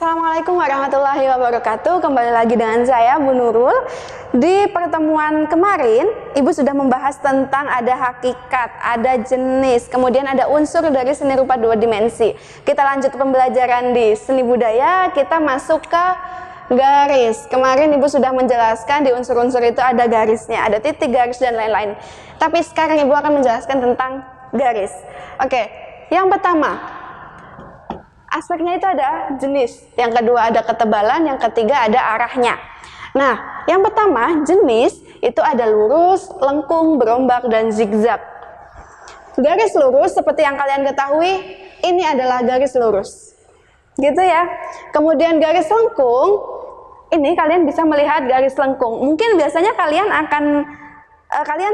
Assalamualaikum warahmatullahi wabarakatuh. Kembali lagi dengan saya Bu Nurul. Di pertemuan kemarin Ibu sudah membahas tentang ada hakikat, ada jenis, kemudian ada unsur dari seni rupa dua dimensi. Kita lanjut pembelajaran di seni budaya. Kita masuk ke garis. Kemarin Ibu sudah menjelaskan di unsur-unsur itu ada garisnya, ada titik, garis, dan lain-lain. Tapi sekarang Ibu akan menjelaskan tentang garis. Oke, yang pertama, aspeknya itu ada jenis, yang kedua ada ketebalan, yang ketiga ada arahnya. Nah, yang pertama jenis itu ada lurus, lengkung, berombak, dan zigzag. Garis lurus seperti yang kalian ketahui, ini adalah garis lurus, gitu ya. Kemudian garis lengkung, ini kalian bisa melihat garis lengkung. Mungkin biasanya kalian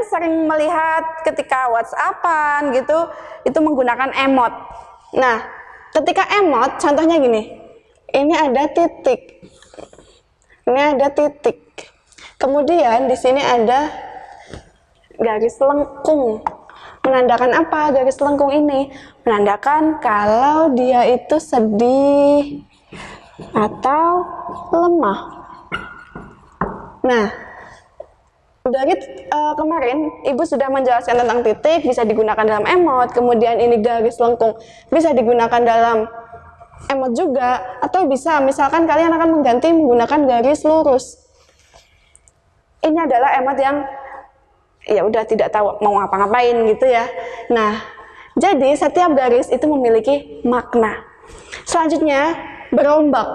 sering melihat ketika WhatsAppan gitu, itu menggunakan emot. Nah, ketika emot, contohnya gini, ini ada titik, ini ada titik, kemudian di sini ada garis lengkung. Menandakan apa garis lengkung ini? Menandakan kalau dia itu sedih atau lemah. Nah, dari kemarin Ibu sudah menjelaskan tentang titik bisa digunakan dalam emot, kemudian ini garis lengkung bisa digunakan dalam emot juga, atau bisa misalkan kalian akan mengganti menggunakan garis lurus. Ini adalah emot yang ya udah tidak tahu mau ngapa-ngapain gitu ya. Nah, jadi setiap garis itu memiliki makna. Selanjutnya berombak.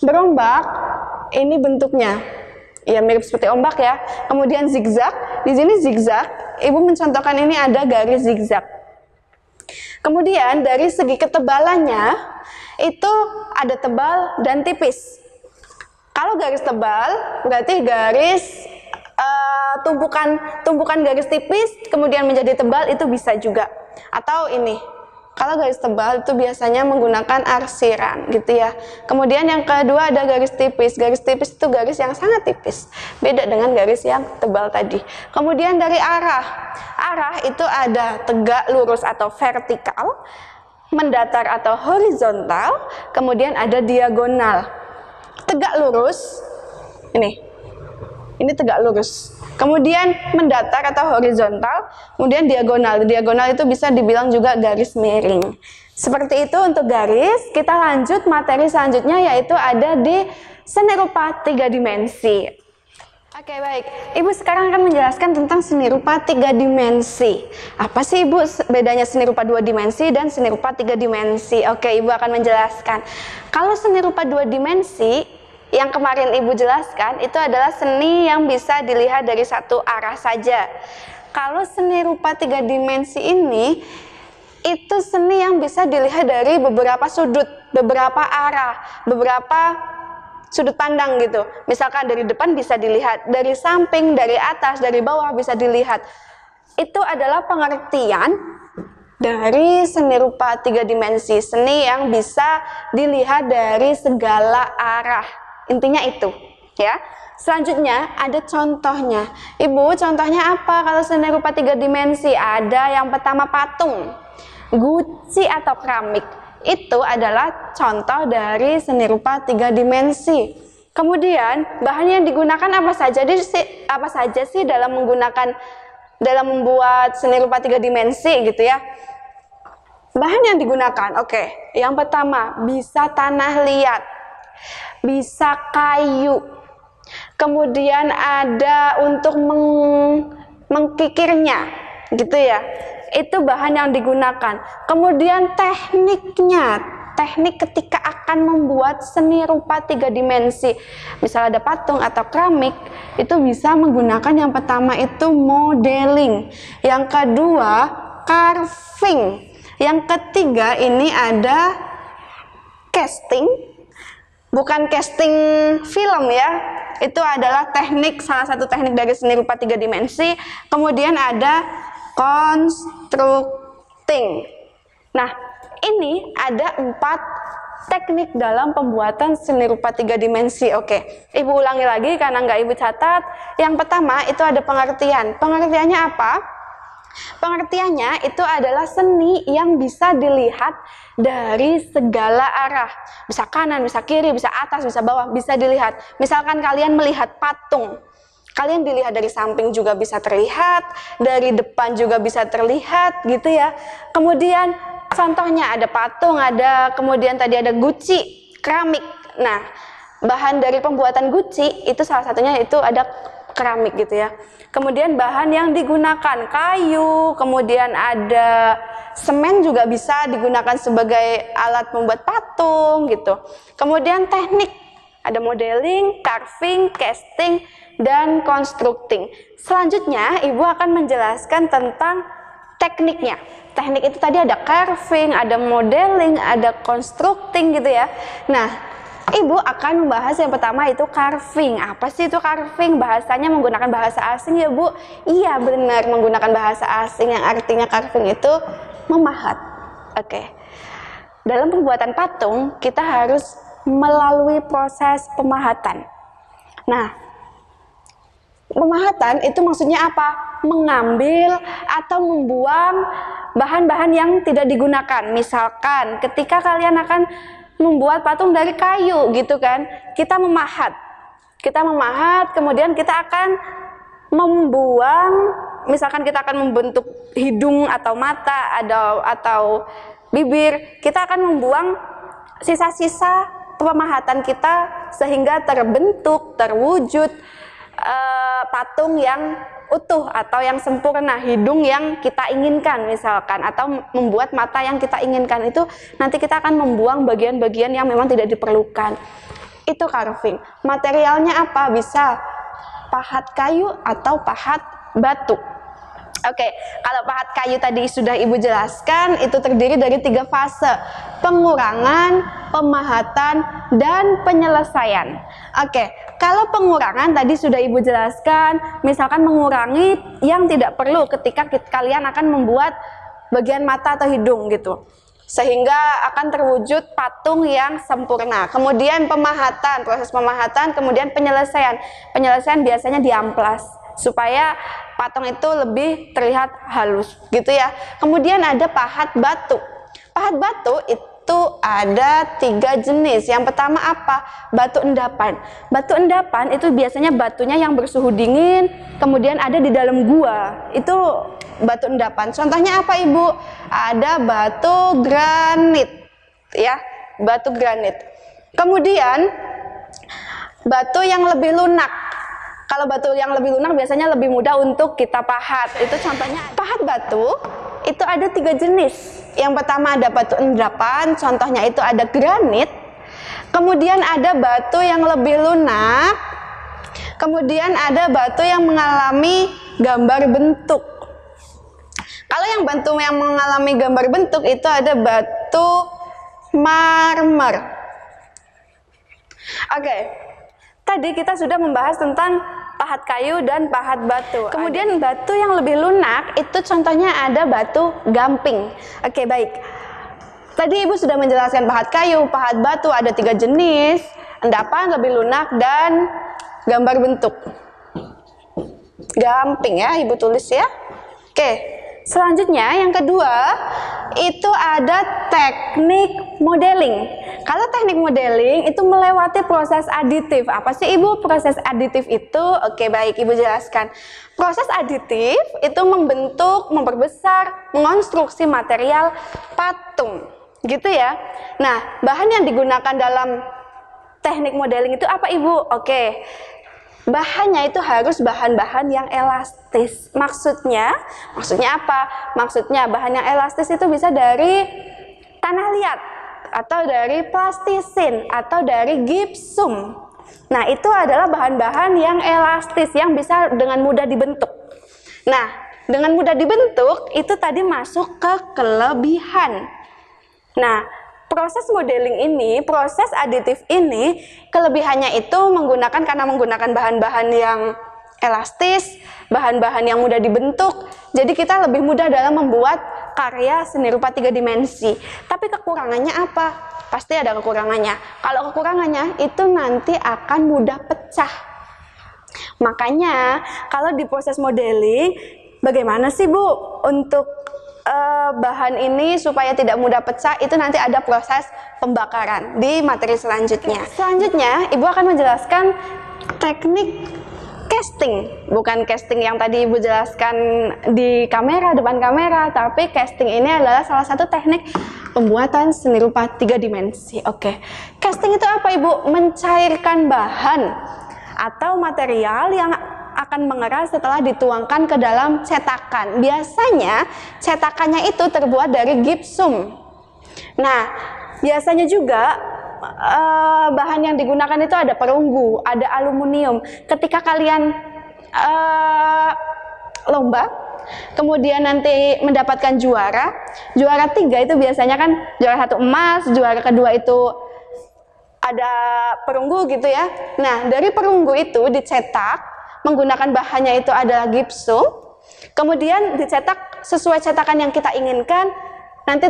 Berombak ini bentuknya ya mirip seperti ombak ya. Kemudian zigzag, di sini zigzag, Ibu mencontohkan ini ada garis zigzag. Kemudian dari segi ketebalannya itu ada tebal dan tipis. Kalau garis tebal berarti garis tumpukan garis tipis kemudian menjadi tebal, itu bisa juga. Atau ini, kalau garis tebal itu biasanya menggunakan arsiran gitu ya. Kemudian yang kedua ada garis tipis. Garis tipis itu garis yang sangat tipis, beda dengan garis yang tebal tadi. Kemudian dari arah. Arah itu ada tegak, lurus atau vertikal, mendatar atau horizontal, kemudian ada diagonal. Tegak lurus, ini tegak lurus. Kemudian mendatar atau horizontal, kemudian diagonal. Diagonal itu bisa dibilang juga garis miring. Seperti itu untuk garis. Kita lanjut materi selanjutnya, yaitu ada di seni rupa 3 dimensi. Oke, baik. Ibu sekarang akan menjelaskan tentang seni rupa 3 dimensi. Apa sih Ibu bedanya seni rupa 2 dimensi dan seni rupa 3 dimensi? Oke, Ibu akan menjelaskan. Kalau seni rupa 2 dimensi yang kemarin Ibu jelaskan itu adalah seni yang bisa dilihat dari satu arah saja. Kalau seni rupa 3 dimensi ini itu seni yang bisa dilihat dari beberapa sudut, beberapa arah, beberapa sudut pandang gitu. Misalkan dari depan bisa dilihat, dari samping, dari atas, dari bawah bisa dilihat. Itu adalah pengertian dari seni rupa 3 dimensi, seni yang bisa dilihat dari segala arah. Intinya itu, ya. Selanjutnya ada contohnya. Ibu, contohnya apa kalau seni rupa 3 dimensi? Ada yang pertama patung, guci atau keramik. Itu adalah contoh dari seni rupa 3 dimensi. Kemudian bahan yang digunakan apa saja sih dalam membuat seni rupa 3 dimensi gitu ya. Bahan yang digunakan, oke. Yang pertama bisa tanah liat, bisa kayu, kemudian ada untuk mengkikirnya gitu ya, itu bahan yang digunakan. Kemudian tekniknya, teknik ketika akan membuat seni rupa 3 dimensi, misal ada patung atau keramik, itu bisa menggunakan yang pertama itu modeling, yang kedua carving, yang ketiga ini ada casting. Bukan casting film ya, itu adalah salah satu teknik dari seni rupa 3 dimensi. Kemudian ada constructing. Nah, ini ada 4 teknik dalam pembuatan seni rupa 3 dimensi. Oke, Ibu ulangi lagi karena nggak Ibu catat. Yang pertama itu ada pengertian. Pengertiannya apa? Pengertiannya itu adalah seni yang bisa dilihat dari segala arah. Bisa kanan, bisa kiri, bisa atas, bisa bawah, bisa dilihat. Misalkan kalian melihat patung, kalian dilihat dari samping juga bisa terlihat, dari depan juga bisa terlihat gitu ya. Kemudian contohnya ada patung, kemudian tadi ada guci, keramik. Nah, bahan dari pembuatan guci itu salah satunya itu ada keramik gitu ya. Kemudian bahan yang digunakan kayu, kemudian ada semen juga bisa digunakan sebagai alat membuat patung gitu. Kemudian teknik, ada modeling, carving, casting, dan constructing. Selanjutnya Ibu akan menjelaskan tentang tekniknya. Teknik itu tadi ada carving, ada modeling, ada constructing gitu ya. Nah, Ibu akan membahas yang pertama itu carving. Apa sih itu carving? Bahasanya menggunakan bahasa asing ya Bu? Iya benar, menggunakan bahasa asing yang artinya carving itu memahat. Oke. Dalam pembuatan patung kita harus melalui proses pemahatan. Nah, pemahatan itu maksudnya apa? Mengambil atau membuang bahan-bahan yang tidak digunakan. Misalkan ketika kalian akan membuat patung dari kayu gitu kan, kita memahat, kemudian kita akan membuang, misalkan kita akan membentuk hidung atau mata atau bibir, kita akan membuang sisa-sisa pemahatan kita sehingga terwujud patung yang utuh atau yang sempurna, hidung yang kita inginkan misalkan, atau membuat mata yang kita inginkan. Itu nanti kita akan membuang bagian-bagian yang memang tidak diperlukan. Itu carving. Materialnya apa? Bisa pahat kayu atau pahat batu. Oke, kalau pahat kayu tadi sudah Ibu jelaskan, itu terdiri dari 3 fase: pengurangan, pemahatan, dan penyelesaian. Oke, kalau pengurangan tadi sudah Ibu jelaskan, misalkan mengurangi yang tidak perlu ketika kalian akan membuat bagian mata atau hidung gitu, sehingga akan terwujud patung yang sempurna. Kemudian pemahatan, proses pemahatan, kemudian penyelesaian. Penyelesaian biasanya diamplas supaya patung itu lebih terlihat halus gitu ya. Kemudian ada pahat batu. Pahat batu itu ada 3 jenis. Yang pertama apa? Batu endapan. Batu endapan itu biasanya batunya yang bersuhu dingin, kemudian ada di dalam gua. Itu batu endapan. Contohnya apa Ibu? Ada batu granit ya, batu granit. Kemudian batu yang lebih lunak. Kalau batu yang lebih lunak biasanya lebih mudah untuk kita pahat. Itu contohnya pahat batu itu ada 3 jenis. Yang pertama ada batu endapan, contohnya itu ada granit. Kemudian ada batu yang lebih lunak. Kemudian ada batu yang mengalami gambar bentuk. Kalau yang batu yang mengalami gambar bentuk itu ada batu marmer. Oke. Tadi kita sudah membahas tentang pahat kayu dan pahat batu. Kemudian batu yang lebih lunak itu contohnya ada batu gamping. Oke, baik. Tadi Ibu sudah menjelaskan pahat kayu, pahat batu ada 3 jenis, endapan, lebih lunak, dan gambar bentuk. Gamping ya, Ibu tulis ya. Oke. Selanjutnya yang kedua itu ada teknik modeling. Kalau teknik modeling itu melewati proses aditif. Apa sih Ibu proses aditif itu? Oke, baik, Ibu jelaskan. Proses aditif itu membentuk, memperbesar, mengonstruksi material patung. Gitu ya. Nah, bahan yang digunakan dalam teknik modeling itu apa Ibu? Oke. Bahannya itu harus bahan-bahan yang elastis. Maksudnya apa? Maksudnya bahan yang elastis itu bisa dari tanah liat, atau dari plastisin, atau dari gipsum. Nah, itu adalah bahan-bahan yang elastis yang bisa dengan mudah dibentuk. Nah, dengan mudah dibentuk itu tadi masuk ke kelebihan. Nah, proses modeling ini, proses aditif ini, kelebihannya itu karena menggunakan bahan-bahan yang elastis, bahan-bahan yang mudah dibentuk, jadi kita lebih mudah dalam membuat karya seni rupa 3 dimensi. Tapi kekurangannya apa? Pasti ada kekurangannya. Kalau kekurangannya itu nanti akan mudah pecah. Makanya kalau di proses modeling bagaimana sih Bu untuk bahan ini supaya tidak mudah pecah? Itu nanti ada proses pembakaran di materi selanjutnya. Selanjutnya Ibu akan menjelaskan teknik casting, bukan casting yang tadi Ibu jelaskan di kamera, depan kamera, tapi casting ini adalah salah satu teknik pembuatan seni rupa 3 dimensi. Oke, casting itu apa Ibu? Mencairkan bahan atau material yang akan mengeras setelah dituangkan ke dalam cetakan. Biasanya cetakannya itu terbuat dari gipsum. Nah, biasanya juga bahan yang digunakan itu ada perunggu, ada aluminium. Ketika kalian lomba, kemudian nanti mendapatkan juara 3 itu biasanya kan juara 1 emas, juara kedua itu ada perunggu gitu ya. Nah, dari perunggu itu dicetak menggunakan bahannya itu adalah gipsum, kemudian dicetak sesuai cetakan yang kita inginkan, nanti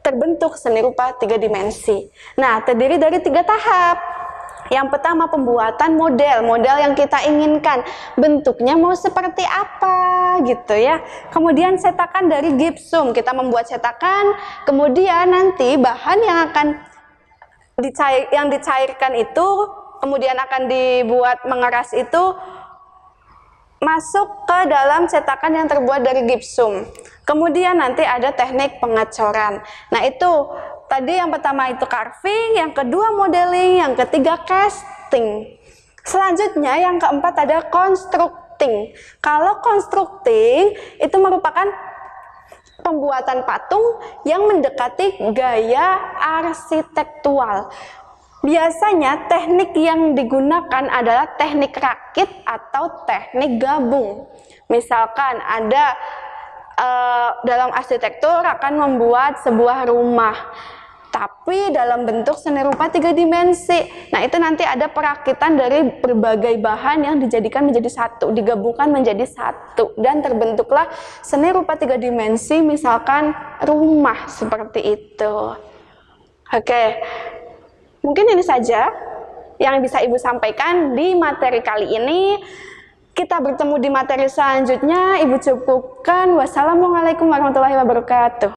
terbentuk seni rupa 3 dimensi. Nah, terdiri dari 3 tahap. Yang pertama pembuatan model yang kita inginkan, bentuknya mau seperti apa gitu ya. Kemudian cetakan dari gipsum, kita membuat cetakan, kemudian nanti bahan yang akan dicairkan itu, kemudian akan dibuat mengeras itu masuk ke dalam cetakan yang terbuat dari gipsum. Kemudian nanti ada teknik pengecoran. Nah, itu tadi yang pertama itu carving, yang kedua modeling, yang ketiga casting. Selanjutnya yang keempat ada constructing. Kalau constructing itu merupakan pembuatan patung yang mendekati gaya arsitektural. Biasanya teknik yang digunakan adalah teknik rakit atau teknik gabung. Misalkan ada dalam arsitektur akan membuat sebuah rumah, tapi dalam bentuk seni rupa 3 dimensi. Nah, itu nanti ada perakitan dari berbagai bahan yang dijadikan menjadi satu, digabungkan menjadi satu, dan terbentuklah seni rupa 3 dimensi, misalkan rumah seperti itu. Oke. Mungkin ini saja yang bisa Ibu sampaikan di materi kali ini. Kita bertemu di materi selanjutnya. Ibu cukupkan. Wassalamualaikum warahmatullahi wabarakatuh.